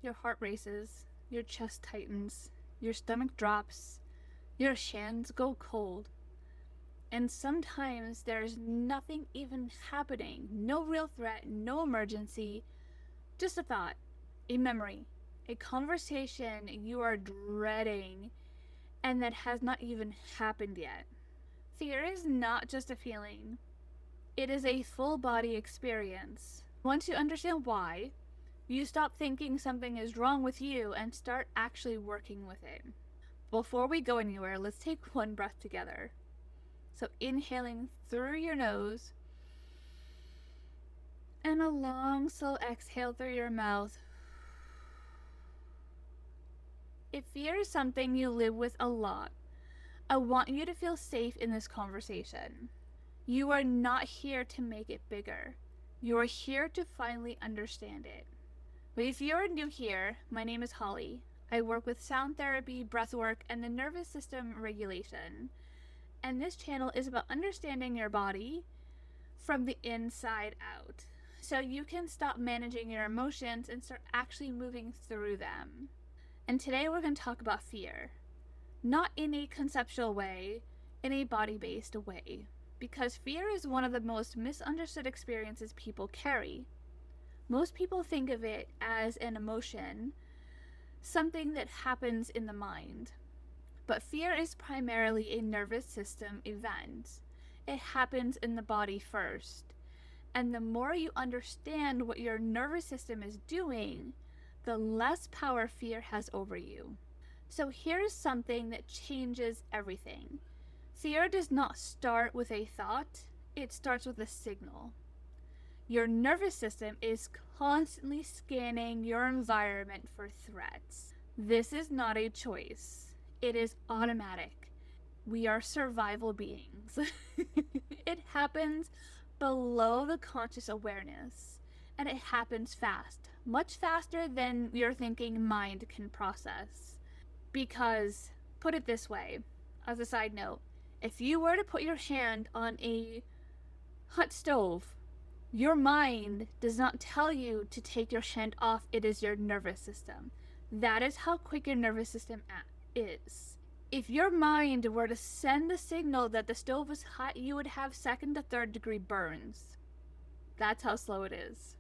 your heart races, your chest tightens, your stomach drops, your hands go cold. And sometimes there's nothing even happening. No real threat, no emergency, just a thought, a memory, a conversation you are dreading and that has not even happened yet. Fear is not just a feeling, it is a full body experience. Once you understand why, you stop thinking something is wrong with you and start actually working with it. Before we go anywhere, let's take one breath together. So inhaling through your nose and a long, slow exhale through your mouth. If fear is something you live with a lot, I want you to feel safe in this conversation. You are not here to make it bigger. You are here to finally understand it. But if you're new here, my name is Holly. I work with sound therapy, breathwork, and the nervous system regulation. And this channel is about understanding your body from the inside out, so you can stop managing your emotions and start actually moving through them. And today we're going to talk about fear. Not in a conceptual way, in a body-based way. Because fear is one of the most misunderstood experiences people carry. Most people think of it as an emotion, something that happens in the mind. But fear is primarily a nervous system event. It happens in the body first. And the more you understand what your nervous system is doing, the less power fear has over you. So here's something that changes everything. Fear does not start with a thought, it starts with a signal. Your nervous system is constantly scanning your environment for threats. This is not a choice. It is automatic. We are survival beings. It happens below the conscious awareness, and it happens fast, much faster than your thinking mind can process. Because, put it this way, as a side note, if you were to put your hand on a hot stove, your mind does not tell you to take your hand off. It is your nervous system. That is how quick your nervous system is. If your mind were to send the signal that the stove is hot, you would have 2nd to 3rd degree burns. That's how slow it is.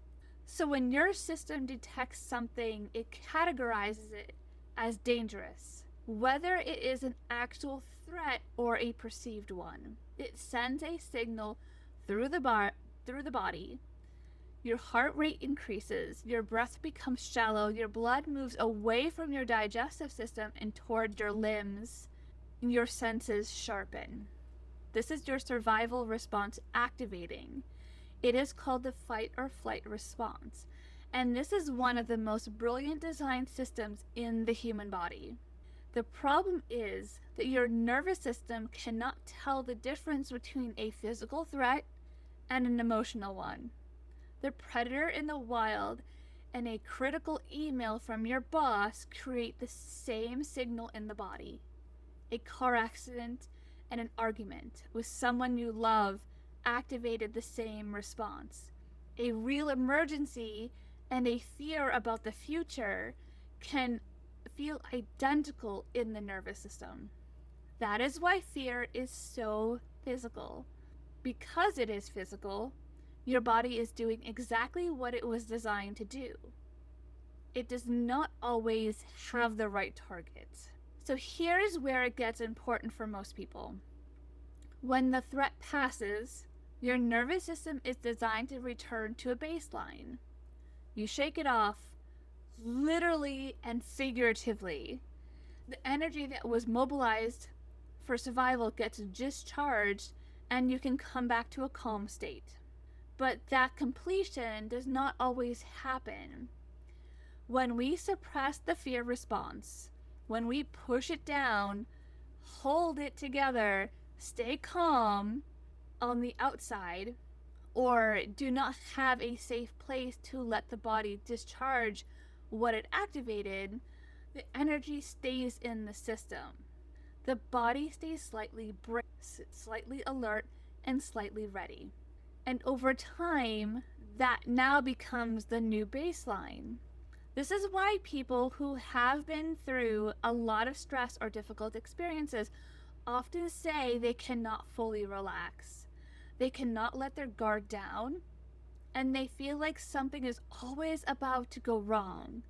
So when your system detects something, it categorizes it as dangerous, whether it is an actual threat or a perceived one. It sends a signal through the body. Your heart rate increases, your breath becomes shallow, your blood moves away from your digestive system and toward your limbs. Your senses sharpen. This is your survival response activating. It is called the fight or flight response. And this is one of the most brilliant design systems in the human body. The problem is that your nervous system cannot tell the difference between a physical threat and an emotional one. The predator in the wild and a critical email from your boss create the same signal in the body. A car accident and an argument with someone you love activated the same response. A real emergency and a fear about the future can feel identical in the nervous system. That is why fear is so physical. Because it is physical, your body is doing exactly what it was designed to do. It does not always have the right target. So here's where it gets important for most people. When the threat passes, your nervous system is designed to return to a baseline. You shake it off, literally and figuratively. The energy that was mobilized for survival gets discharged and you can come back to a calm state. But that completion does not always happen. When we suppress the fear response, when we push it down, hold it together, stay calm on the outside, or do not have a safe place to let the body discharge what it activated, the energy stays in the system. The body stays slightly braced, slightly alert, and slightly ready. And over time, that now becomes the new baseline. This is why people who have been through a lot of stress or difficult experiences often say they cannot fully relax. They cannot let their guard down, and they feel like something is always about to go wrong,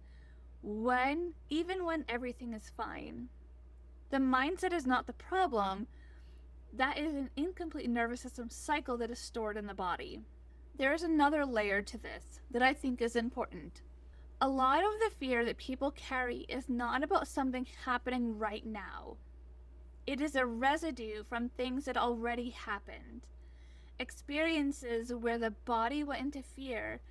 even when everything is fine. The mindset is not the problem. That is an incomplete nervous system cycle that is stored in the body. There is another layer to this that I think is important. A lot of the fear that people carry is not about something happening right now. It is a residue from things that already happened. Experiences where the body went into fear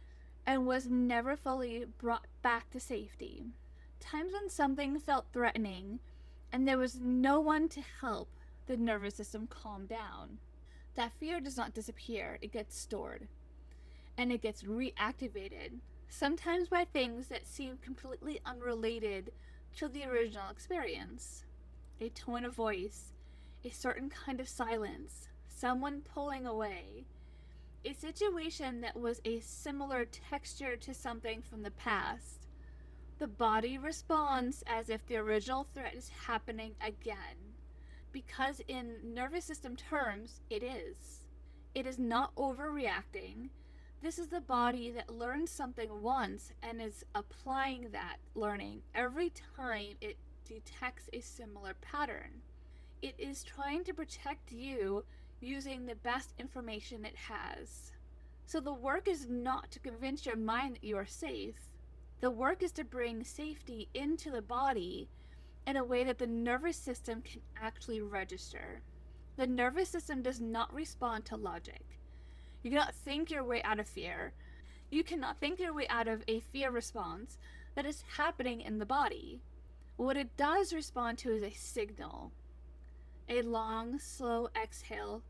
and was never fully brought back to safety. Times when something felt threatening and there was no one to help the nervous system calm down. That fear does not disappear, it gets stored. And it gets reactivated, sometimes by things that seem completely unrelated to the original experience. A tone of voice, a certain kind of silence, someone pulling away, a situation that was a similar texture to something from the past. The body responds as if the original threat is happening again, because in nervous system terms, it is. It is not overreacting. This is the body that learned something once and is applying that learning every time it detects a similar pattern. It is trying to protect you using the best information it has. So the work is not to convince your mind that you are safe. The work is to bring safety into the body in a way that the nervous system can actually register. The nervous system does not respond to logic. You cannot think your way out of fear. You cannot think your way out of a fear response that is happening in the body. What it does respond to is a signal. A long, slow exhale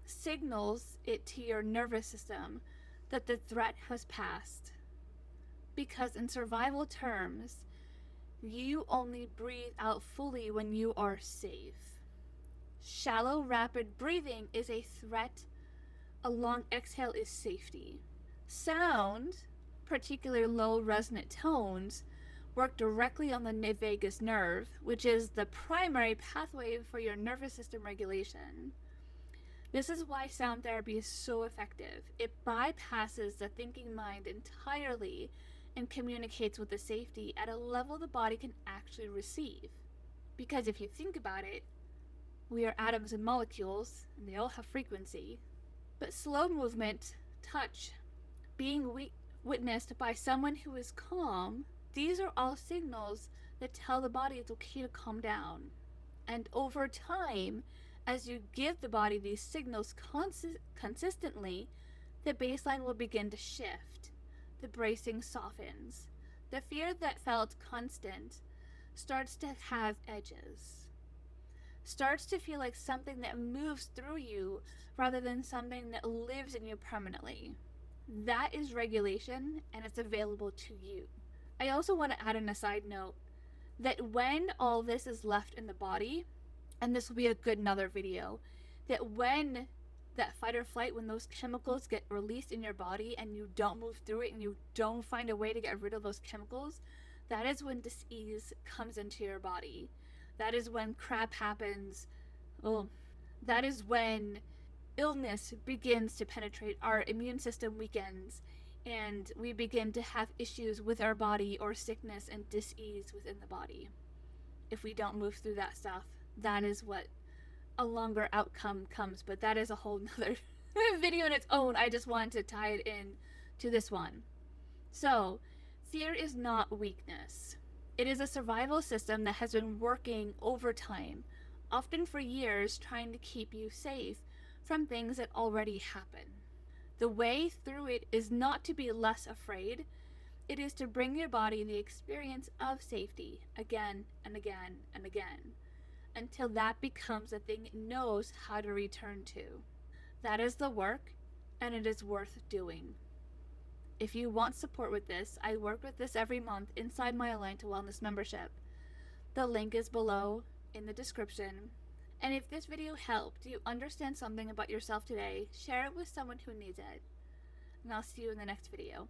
signals it to your nervous system that the threat has passed. Because in survival terms, you only breathe out fully when you are safe. Shallow, rapid breathing is a threat. A long exhale is safety. Sound, particularly low resonant tones, work directly on the vagus nerve, which is the primary pathway for your nervous system regulation. This is why sound therapy is so effective. It bypasses the thinking mind entirely and communicates with the safety at a level the body can actually receive. Because if you think about it, we are atoms and molecules, and they all have frequency. But slow movement, touch, being witnessed by someone who is calm, these are all signals that tell the body it's okay to calm down. And over time, as you give the body these signals consistently, the baseline will begin to shift. The bracing softens. The fear that felt constant starts to have edges. Starts to feel like something that moves through you rather than something that lives in you permanently. That is regulation, and it's available to you. I also want to add an aside note that when all this is left in the body, and this will be a good another video, that when that fight or flight, when those chemicals get released in your body and you don't move through it and you don't find a way to get rid of those chemicals, that is when dis-ease comes into your body. That is when crap happens. That is when illness begins to penetrate. Our immune system weakens and we begin to have issues with our body, or sickness and dis-ease within the body. If we don't move through that stuff, that is what a longer outcome comes, but that is a whole nother video in its own. I just wanted to tie it in to this one. So, fear is not weakness. It is a survival system that has been working overtime, often for years, trying to keep you safe from things that already happen. The way through it is not to be less afraid. It is to bring your body the experience of safety again and again and again, until that becomes a thing it knows how to return to. That is the work, and it is worth doing. If you want support with this, I work with this every month inside my Align to Wellness membership. The link is below in the description. And if this video helped you understand something about yourself today, share it with someone who needs it. And I'll see you in the next video.